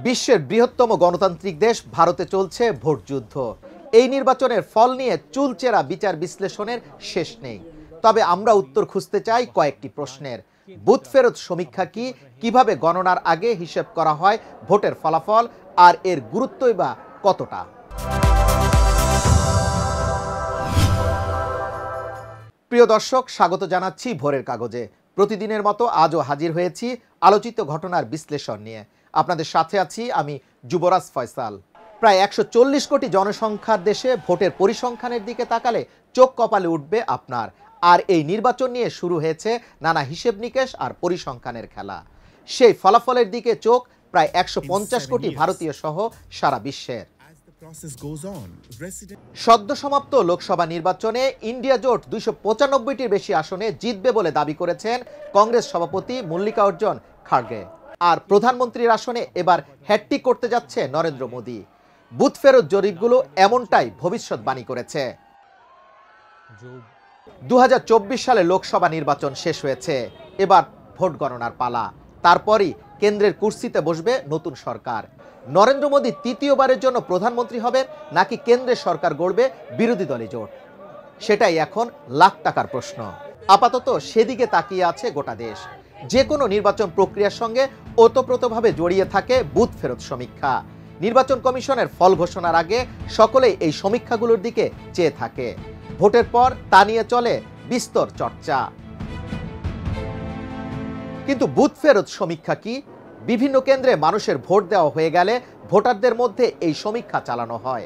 বিশ্বের বৃহত্তম গণতান্ত্রিক দেশ ভারতে চলছে ভোট যুদ্ধ। এই নির্বাচনের ফল নিয়ে চুলচেরা বিচার বিশ্লেষণের শেষ নেই। তবে আমরা উত্তর খুঁজতে চাই কয়েকটি প্রশ্নের। বুথ ফেরত সমীক্ষা কি, কিভাবে গণনার আগে হিসেব করা হয় ভোটের ফলাফল, আর এর গুরুত্বই বা কতটা? প্রিয় দর্শক, স্বাগত জানাচ্ছি ভোরের কাগজে। প্রতিদিনের মতো আজও হাজির হয়েছি আলোচিত ঘটনার বিশ্লেষণ নিয়ে। আপনাদের সাথে আছি আমি যুবরাজ ফয়সাল। প্রায় 140 কোটি জনসংখ্যার দেশে ভোটের পরিসংখ্যানের দিকে তাকালে চোখ কপালে উঠবে আপনার। আর এই নির্বাচন নিয়ে শুরু হয়েছে নানা হিসেব নিকেশ আর পরিসংখ্যানের খেলা। সেই ফলাফলের দিকে চোখ প্রায় 150 কোটি ভারতীয় সহ সারা বিশ্বের। সদ্য সমাপ্ত লোকসভা নির্বাচনে ইন্ডিয়া জোট 295টির বেশি আসনে জিতবে বলে দাবি করেছেন কংগ্রেস সভাপতি মল্লিকার্জুন খাড়গে। আর প্রধানমন্ত্রীর আসনে এবার হ্যাট্রিক করতে যাচ্ছে নরেন্দ্র মোদী। বুথ ফেরত জরিপগুলো এমনটাই ভবিষ্যৎবাণী করেছে। 2024 সালে লোকসভা নির্বাচন শেষ হয়েছে, এবার ভোট গণনার পালা। তারপরই কেন্দ্রের কুর্সিতে বসবে নতুন সরকার। নরেন্দ্র মোদী তৃতীয়বারের জন্য প্রধানমন্ত্রী হবেন নাকি কেন্দ্রের সরকার গড়বে বিরোধী দলীয় জোট, সেটাই এখন লাখ টাকার প্রশ্ন। আপাতত সেদিকে তাকিয়ে আছে গোটা দেশ। যে কোনো নির্বাচন প্রক্রিয়ার সঙ্গে ওতপ্রোতভাবে জড়িয়ে থাকে বুথ ফেরত সমীক্ষা। নির্বাচন কমিশনের ফল ঘোষণার আগে সকলেই এই সমীক্ষাগুলোর দিকে চেয়ে থাকে। ভোটের পর তা নিয়ে চলে বিস্তর চর্চা। কিন্তু বুথ ফেরত সমীক্ষা কি? বিভিন্ন কেন্দ্রে মানুষের ভোট দেওয়া হয়ে গেলে ভোটারদের মধ্যে এই সমীক্ষা চালানো হয়।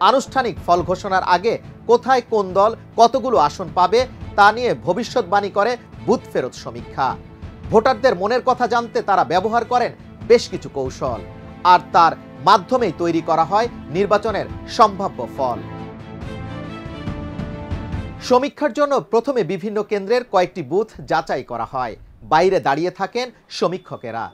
আনুষ্ঠানিক ফল ঘোষণার আগে কোথায় কোন দল কতগুলো আসন পাবে তা নিয়ে ভবিষ্যৎবাণী করে বুথ ফেরত সমীক্ষা। ভোটারদের মনের কথা জানতে তারা ব্যবহার করেন বেশ কিছু কৌশল, আর তার মাধ্যমেই তৈরি করা হয় নির্বাচনের সম্ভাব্য ফল। সমীক্ষার জন্য প্রথমে বিভিন্ন কেন্দ্রের কয়েকটি বুথ যাচাই করা হয়। বাইরে দাঁড়িয়ে থাকেন সমীক্ষকেরা।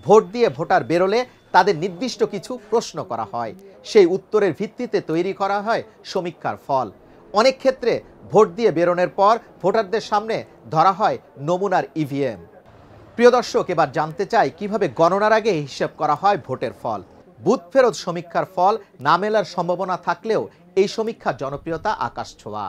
ভোট দিয়ে ভোটার বেরোলে তাদের নির্দিষ্ট কিছু প্রশ্ন করা হয়। সেই উত্তরের ভিত্তিতে তৈরি করা হয় সমীক্ষার ফল। অনেক ক্ষেত্রে ভোট দিয়ে বেরোনোর পর ভোটারদের সামনে ধরা হয় নমুনার ইভিএম। প্রিয় দর্শক, এবার জানতে চাই কিভাবে গণনার আগে হিসাব করা হয় ভোটের ফল। বুথ ফেরত সমীক্ষার ফল না মেলার সম্ভাবনা থাকলেও এই সমীক্ষার জনপ্রিয়তা আকাশ ছোঁয়া।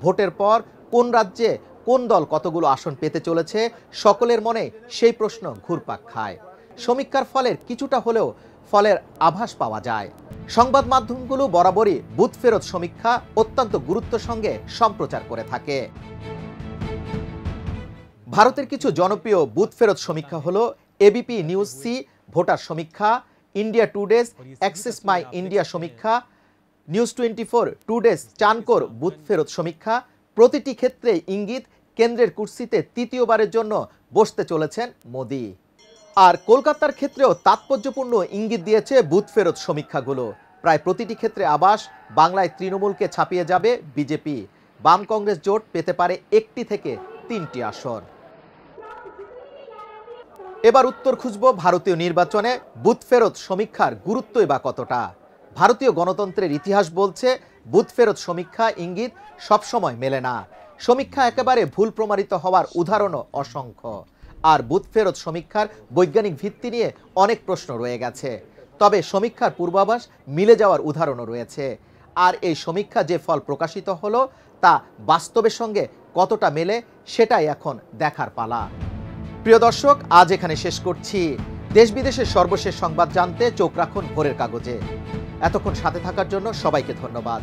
ভোটের পর কোন রাজ্যে কোন দল কতগুলো আসন পেতে চলেছে সকলের মনে সেই প্রশ্ন ঘুরপাক খায়। সমীক্ষার ফলের কিছুটা হলেও ফলের আভাস পাওয়া যায়। সংবাদ মাধ্যমগুলো বরাবরই বুথ ফেরত সমীক্ষা অত্যন্ত গুরুত্বের সঙ্গে সম্প্রচার করে থাকে। ভারতের কিছু জনপ্রিয় বুথ ফেরত সমীক্ষা হলো এবিপি নিউজ সি ভোটার সমীক্ষা, India today's access my India সমীক্ষা, নিউজ 24 টুডেজ চানকোর বুথ ফেরত সমীক্ষা। প্রতিটি ক্ষেত্রে ইঙ্গিত কেন্দ্রের কুর্সিতে তৃতীয়বারের জন্য বসতে চলেছেন মোদী। আর কলকাতার ক্ষেত্রেও তাৎপর্যপূর্ণ ইঙ্গিত দিয়েছে বুথ ফেরত সমীক্ষাগুলো। প্রায় প্রতিটি ক্ষেত্রে আবাস, বাংলায় তৃণমূলকে ছাপিয়ে যাবে বিজেপি, বাম কংগ্রেস জোট পেতে পারে 1টি থেকে 3টি আসন। এবার উত্তর খুঁজব ভারতীয় নির্বাচনে বুথ ফেরত সমীক্ষার গুরুত্বই বা কতটা। ভারতীয় গণতন্ত্রের ইতিহাস বলছে বুথ ফেরত সমীক্ষা ইঙ্গিত সবসময় মেলে না। সমীক্ষা একেবারে ভুল প্রমাণিত হওয়ার উদাহরণও অসংখ্য। আর বুথ ফেরত সমীক্ষার বৈজ্ঞানিক ভিত্তি নিয়ে অনেক প্রশ্ন রয়ে গেছে। তবে সমীক্ষার পূর্বাভাস মিলে যাওয়ার উদাহরণও রয়েছে। আর এই সমীক্ষা যে ফল প্রকাশিত হলো তা বাস্তবের সঙ্গে কতটা মেলে সেটাই এখন দেখার পালা। প্রিয় দর্শক, আজ এখানে শেষ করছি। দেশ বিদেশের সর্বশেষ সংবাদ জানতে চোখ রাখুন ভোরের কাগজে। এতক্ষণ সাথে থাকার জন্য সবাইকে ধন্যবাদ।